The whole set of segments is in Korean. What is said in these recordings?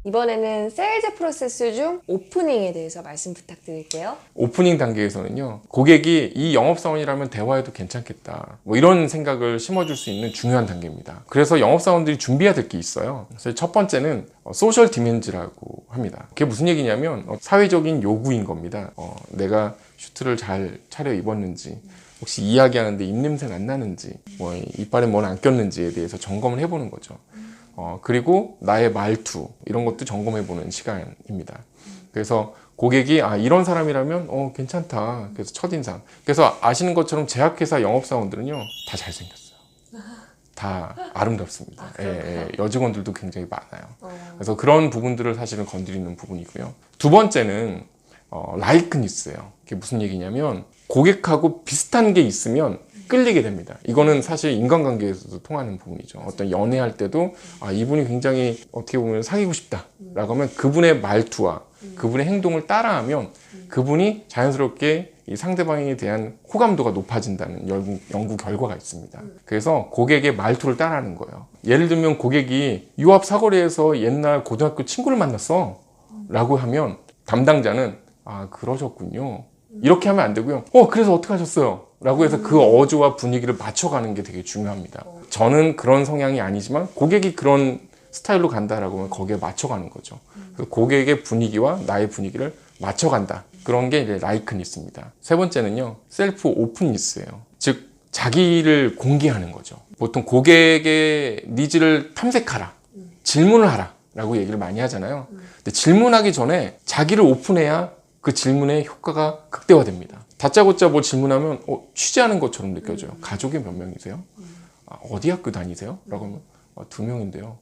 이번에는 세일즈 프로세스 중 오프닝에 대해서 말씀 부탁드릴게요. 오프닝 단계에서는요, 고객이 이 영업사원이라면 대화해도 괜찮겠다, 뭐 이런 생각을 심어줄 수 있는 중요한 단계입니다. 그래서 영업사원들이 준비해야 될 게 있어요. 그래서 첫 번째는 소셜 디맨즈라고 합니다. 그게 무슨 얘기냐면 사회적인 요구인 겁니다. 내가 슈트를 잘 차려 입었는지, 혹시 이야기하는데 입냄새가 안 나는지, 뭐 이빨에 뭘 안 꼈는지에 대해서 점검을 해보는 거죠. 그리고 나의 말투, 이런 것도 점검해보는 시간입니다. 그래서 고객이 이런 사람이라면 괜찮다. 그래서 첫인상. 그래서 아시는 것처럼 제약회사 영업사원들은요, 다 잘생겼어요. 다 아름답습니다. 여직원들도 굉장히 많아요. 그래서 그런 부분들을 사실은 건드리는 부분이고요. 두 번째는 라이크니스예요. 그게 무슨 얘기냐면 고객하고 비슷한 게 있으면 끌리게 됩니다. 이거는 사실 인간관계에서도 통하는 부분이죠. 어떤 연애할 때도 이분이 굉장히 어떻게 보면 사귀고 싶다 라고 하면 그분의 말투와 그분의 행동을 따라하면 그분이 자연스럽게 이 상대방에 대한 호감도가 높아진다는 연구 결과가 있습니다. 그래서 고객의 말투를 따라하는 거예요. 예를 들면 고객이 유 앞 사거리에서 옛날 고등학교 친구를 만났어 라고 하면 담당자는 그러셨군요, 이렇게 하면 안 되고요. 그래서 어떻게 하셨어요? 라고 해서 그 어조와 분위기를 맞춰가는 게 되게 중요합니다. 저는 그런 성향이 아니지만 고객이 그런 스타일로 간다라고 하면 거기에 맞춰가는 거죠. 그래서 고객의 분위기와 나의 분위기를 맞춰간다. 그런 게 이제 라이크니스입니다. 세 번째는요, 셀프 오픈니스예요. 즉, 자기를 공개하는 거죠. 보통 고객의 니즈를 탐색하라, 질문을 하라 라고 얘기를 많이 하잖아요. 근데 질문하기 전에 자기를 오픈해야 그 질문의 효과가 극대화됩니다. 다짜고짜 뭐 질문하면 취재하는 것처럼 느껴져요. 가족이 몇 명이세요? 어디 학교 다니세요? 라고 하면 2명인데요.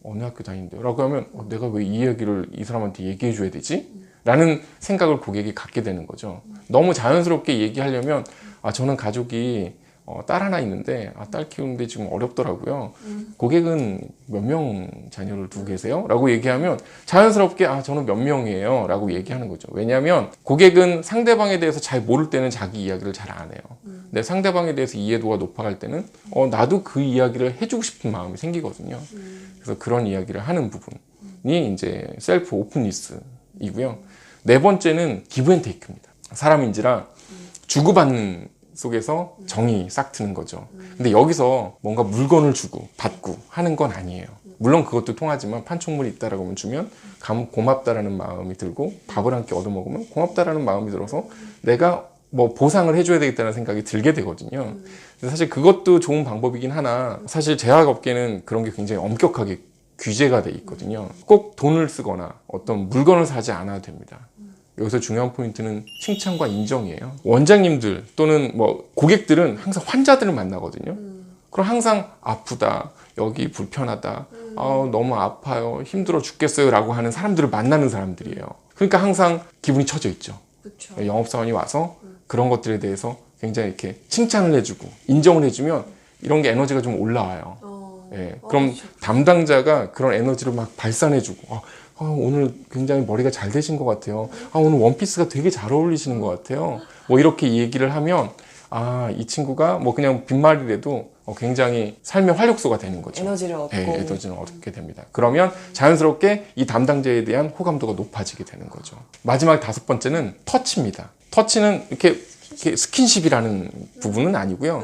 어느 학교 다니는데요? 라고 하면 내가 왜 이 얘기를 이 사람한테 얘기해 줘야 되지? 라는 생각을 고객이 갖게 되는 거죠. 너무 자연스럽게 얘기하려면 저는 가족이 딸 하나 있는데 딸 키우는데 지금 어렵더라고요. 고객은 몇 명 자녀를 두고 계세요? 라고 얘기하면 자연스럽게 저는 몇 명이에요 라고 얘기하는 거죠. 왜냐하면 고객은 상대방에 대해서 잘 모를 때는 자기 이야기를 잘 안 해요. 근데 상대방에 대해서 이해도가 높아갈 때는 나도 그 이야기를 해주고 싶은 마음이 생기거든요. 그래서 그런 이야기를 하는 부분이 이제 셀프 오픈니스이고요. 네 번째는 기브 앤 테이크입니다. 사람인지라 주고받는 속에서 정이 싹 트는 거죠. 근데 여기서 뭔가 물건을 주고 받고 하는 건 아니에요. 물론 그것도 통하지만 판촉물이 있다라고 하면 주면 고맙다라는 마음이 들고 밥을 한 끼 얻어먹으면 고맙다라는 마음이 들어서 내가 뭐 보상을 해줘야 되겠다는 생각이 들게 되거든요. 사실 그것도 좋은 방법이긴 하나 사실 제약업계는 그런 게 굉장히 엄격하게 규제가 돼 있거든요. 꼭 돈을 쓰거나 어떤 물건을 사지 않아도 됩니다. 여기서 중요한 포인트는 칭찬과 인정이에요. 원장님들 또는 뭐 고객들은 항상 환자들을 만나거든요. 그럼 항상 아프다, 여기 불편하다, 너무 아파요, 힘들어 죽겠어요 라고 하는 사람들을 만나는 사람들이에요. 그러니까 항상 기분이 처져 있죠. 그쵸. 영업사원이 와서 그런 것들에 대해서 굉장히 이렇게 칭찬을 해주고 인정을 해주면 이런 게 에너지가 좀 올라와요. 그럼 담당자가 그런 에너지를 막 발산해주고 오늘 굉장히 머리가 잘 되신 것 같아요. 오늘 원피스가 되게 잘 어울리시는 것 같아요. 뭐 이렇게 얘기를 하면 이 친구가 뭐 그냥 빈말이라도 굉장히 삶의 활력소가 되는 거죠. 에너지를 얻고. 에너지를 얻게 됩니다. 그러면 자연스럽게 이 담당자에 대한 호감도가 높아지게 되는 거죠. 마지막 다섯 번째는 터치입니다. 터치는 이렇게 스킨십이라는 부분은 아니고요.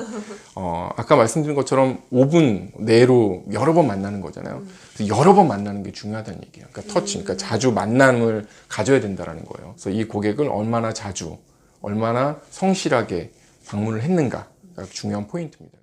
아까 말씀드린 것처럼 5분 내로 여러 번 만나는 거잖아요. 그래서 여러 번 만나는 게 중요하다는 얘기예요. 그러니까 터치, 그러니까 자주 만남을 가져야 된다는 거예요. 그래서 이 고객을 얼마나 자주, 얼마나 성실하게 방문을 했는가가 중요한 포인트입니다.